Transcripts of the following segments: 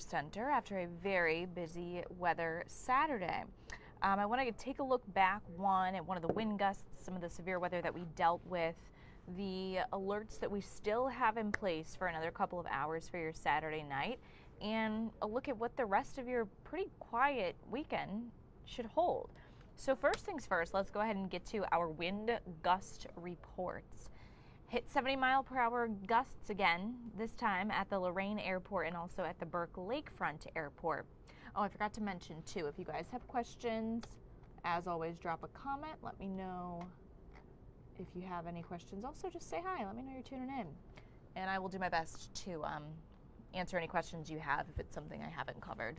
Center after a very busy weather Saturday. I want to take a look back at one of the wind gusts, some of the severe weather that we dealt with, the alerts that we still have in place for another couple of hours for your Saturday night, and a look at what the rest of your pretty quiet weekend should hold. So first things first, let's go ahead and get to our wind gust reports. Hit 70-mile-per-hour gusts again, this time at the Lorain Airport and also at the Burke Lakefront Airport. Oh, I forgot to mention, too, if you guys have questions, as always, drop a comment. Let me know if you have any questions. Also, just say hi. Let me know you're tuning in. And I will do my best to answer any questions you have if it's something I haven't covered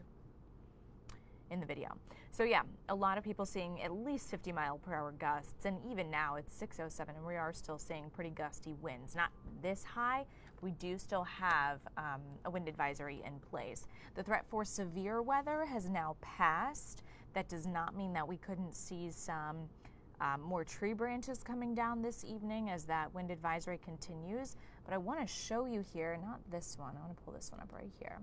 in the video. So yeah, a lot of people seeing at least 50-mile-per-hour gusts, and even now it's 6:07 and we are still seeing pretty gusty winds. Not this high, but we do still have a wind advisory in place. The threat for severe weather has now passed. That does not mean that we couldn't see some more tree branches coming down this evening as that wind advisory continues. But I want to show you here, not this one, I want to pull this one up right here.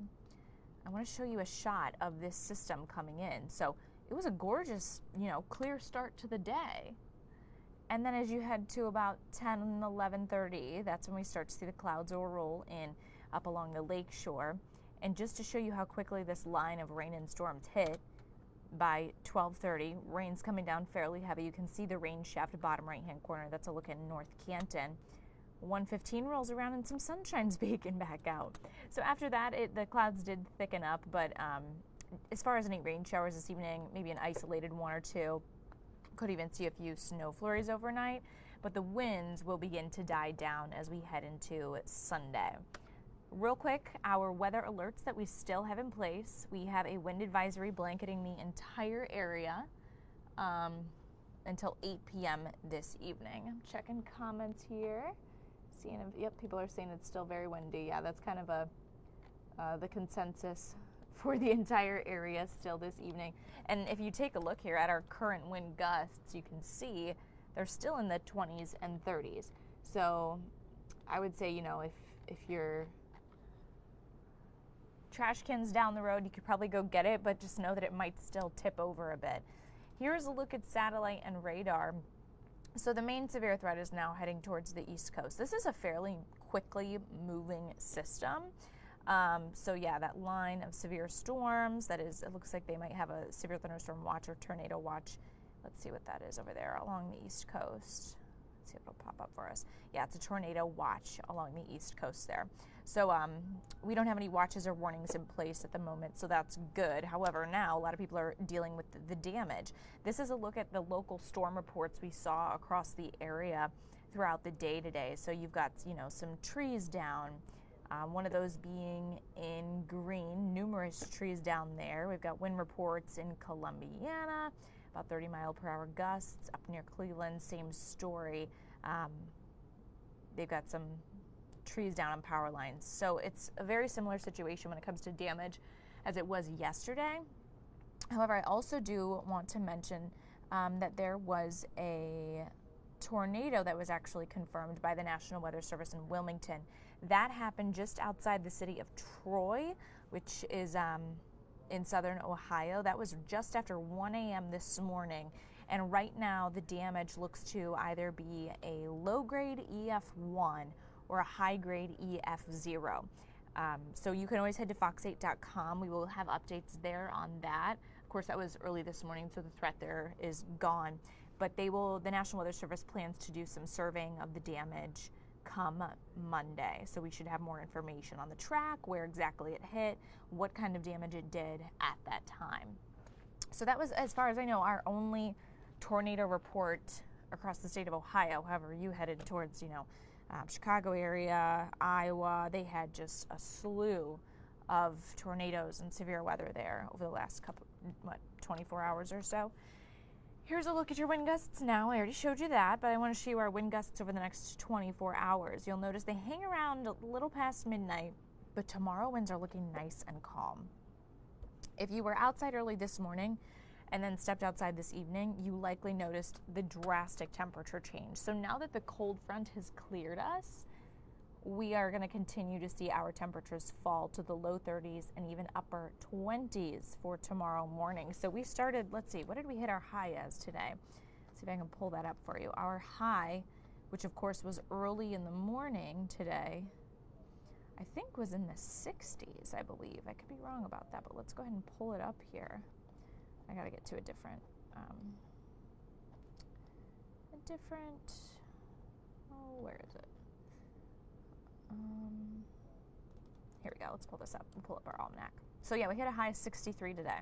I want to show you a shot of this system coming in. So it was a gorgeous, clear start to the day. And then as you head to about 10, 11:30, that's when we start to see the clouds roll in up along the lake shore. And just to show you how quickly this line of rain and storms hit, by 12:30, rain's coming down fairly heavy. You can see the rain shaft bottom right-hand corner. That's a look at North Canton. 1:15 rolls around and some sunshine's baking back out. So after that, the clouds did thicken up, but as far as any rain showers this evening, maybe an isolated one or two. Could even see a few snow flurries overnight, but the winds will begin to die down as we head into Sunday. Real quick, our weather alerts that we still have in place. We have a wind advisory blanketing the entire area until 8 p.m. this evening. I'm checking comments here. Seeing if, yep, people are saying it's still very windy. Yeah, that's kind of the consensus for the entire area still this evening. And if you take a look here at our current wind gusts, you can see they're still in the 20s and 30s. So I would say, if your trash can's down the road, you could probably go get it, but just know that it might still tip over a bit. Here's a look at satellite and radar. So the main severe threat is now heading towards the East Coast. This is a fairly quickly moving system. So yeah, that line of severe storms, it looks like they might have a severe thunderstorm watch or tornado watch. Let's see what that is over there along the East Coast. Let's see if it'll pop up for us. Yeah, it's a tornado watch along the East Coast there. So we don't have any watches or warnings in place at the moment, so that's good. However, now a lot of people are dealing with the damage. This is a look at the local storm reports we saw across the area throughout the day today. So you've got, some trees down, one of those being in green, numerous trees down there. We've got wind reports in Columbiana, about 30-mile-per-hour gusts. Up near Cleveland, same story. They've got some trees down on power lines. So it's a very similar situation when it comes to damage as it was yesterday. However, I also do want to mention that there was a tornado that was actually confirmed by the National Weather Service in Wilmington. That happened just outside the city of Troy, which is in southern Ohio. That was just after 1 a.m. this morning. And right now the damage looks to either be a low-grade EF1 or a high-grade EF0. So you can always head to fox8.com. We will have updates there on that. Of course, that was early this morning, so the threat there is gone. But the National Weather Service plans to do some surveying of the damage come Monday. So we should have more information on the track, where exactly it hit, what kind of damage it did at that time. So that was, as far as I know, our only tornado report across the state of Ohio. However, you headed towards, Chicago area, Iowa. They had just a slew of tornadoes and severe weather there over the last 24 hours or so. Here's a look at your wind gusts now. I already showed you that, but I want to show you our wind gusts over the next 24 hours. You'll notice they hang around a little past midnight, but tomorrow winds are looking nice and calm. If you were outside early this morning and then stepped outside this evening, you likely noticed the drastic temperature change. So now that the cold front has cleared us, we are going to continue to see our temperatures fall to the low 30s and even upper 20s for tomorrow morning. So we started, let's see, what did we hit our high as today? See if I can pull that up for you. Our high, which of course was early in the morning today, I think was in the 60s, I believe. I could be wrong about that, but let's go ahead and pull it up here. I got to get to a different, oh, where is it? Here we go. Let's pull this up and pull up our almanac. So yeah, we hit a high of 63 today.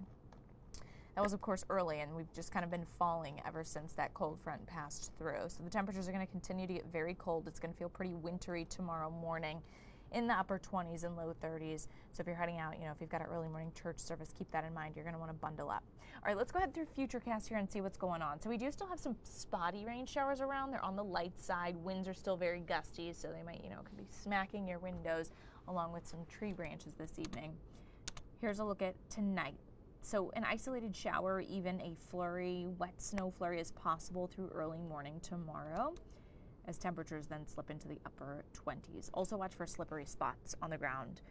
That was, of course, early, and we've just kind of been falling ever since that cold front passed through. So the temperatures are going to continue to get very cold. It's going to feel pretty wintry tomorrow morning in the upper 20s and low 30s. So if you're heading out, if you've got an early morning church service, keep that in mind. You're going to want to bundle up. All right, let's go ahead through Futurecast here and see what's going on. So we do still have some spotty rain showers around. They're on the light side. Winds are still very gusty, so they might, could be smacking your windows along with some tree branches this evening. Here's a look at tonight. So an isolated shower, or even a flurry, wet snow flurry is possible through early morning tomorrow, as temperatures then slip into the upper 20s. Also watch for slippery spots on the ground.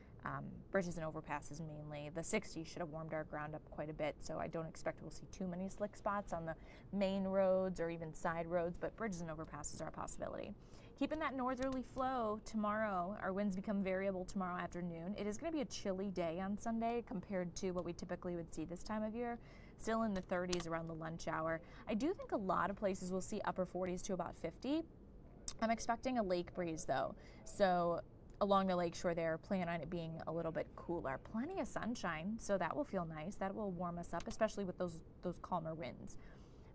Bridges and overpasses mainly. The 60s should have warmed our ground up quite a bit, so I don't expect we'll see too many slick spots on the main roads or even side roads, but bridges and overpasses are a possibility. Keeping that northerly flow tomorrow, our winds become variable tomorrow afternoon. It is going to be a chilly day on Sunday compared to what we typically would see this time of year. Still in the 30s around the lunch hour. I do think a lot of places will see upper 40s to about 50. I'm expecting a lake breeze though. So along the lakeshore there, plan on it being a little bit cooler. Plenty of sunshine, so that will feel nice. That will warm us up, especially with those calmer winds.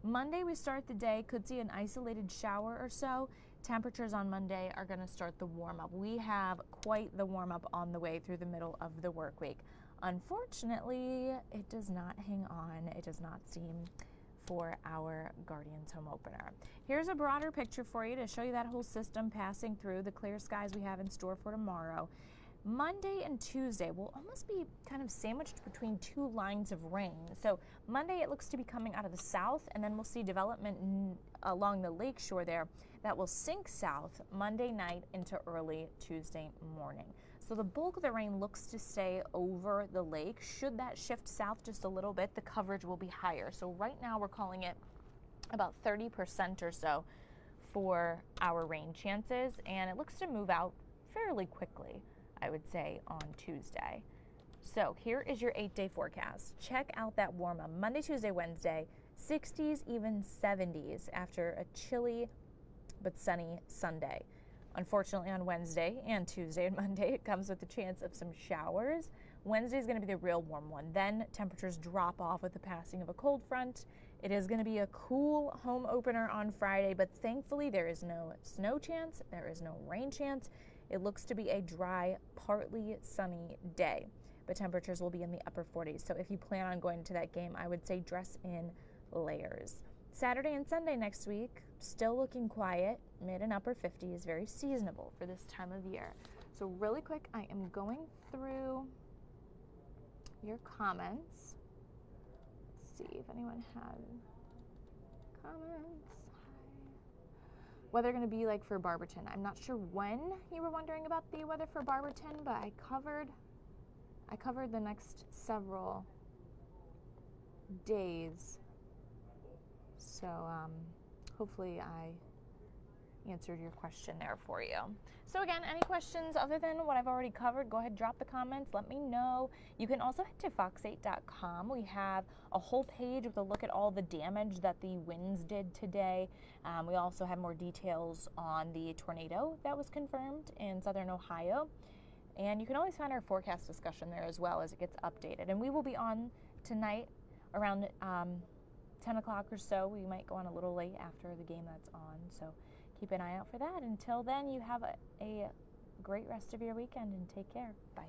Monday we start the day, could see an isolated shower or so. Temperatures on Monday are going to start the warm up. We have quite the warm up on the way through the middle of the work week. Unfortunately, it does not hang on. It does not seem for our Guardians home opener. Here's a broader picture for you to show you that whole system passing through the clear skies we have in store for tomorrow. Monday and Tuesday will almost be kind of sandwiched between two lines of rain. So Monday it looks to be coming out of the south, and then we'll see development along the lake shore there that will sink south Monday night into early Tuesday morning. So the bulk of the rain looks to stay over the lake. Should that shift south just a little bit, the coverage will be higher. So right now we're calling it about 30% or so for our rain chances, and it looks to move out fairly quickly, I would say, on Tuesday. So here is your 8-day forecast. Check out that warm up. Monday, Tuesday, Wednesday, 60s, even 70s after a chilly but sunny Sunday. Unfortunately, on Wednesday and Tuesday and Monday, it comes with a chance of some showers. Wednesday is going to be the real warm one. Then temperatures drop off with the passing of a cold front. It is going to be a cool home opener on Friday, but thankfully there is no snow chance. There is no rain chance. It looks to be a dry, partly sunny day, but temperatures will be in the upper 40s. So if you plan on going to that game, I would say dress in layers. Saturday and Sunday next week, still looking quiet, mid and upper 50s, very seasonable for this time of year. So really quick, I am going through your comments. Let's see if anyone had comments. Weather going to be like for Barberton. I'm not sure when you were wondering about the weather for Barberton, but I covered the next several days. So hopefully I answered your question there for you. So again, any questions other than what I've already covered, go ahead, drop the comments, let me know. You can also head to fox8.com. We have a whole page with a look at all the damage that the winds did today. We also have more details on the tornado that was confirmed in southern Ohio. And you can always find our forecast discussion there as well as it gets updated. And we will be on tonight around 10 o'clock or so. We might go on a little late after the game that's on. So keep an eye out for that. Until then, you have a great rest of your weekend and take care. Bye.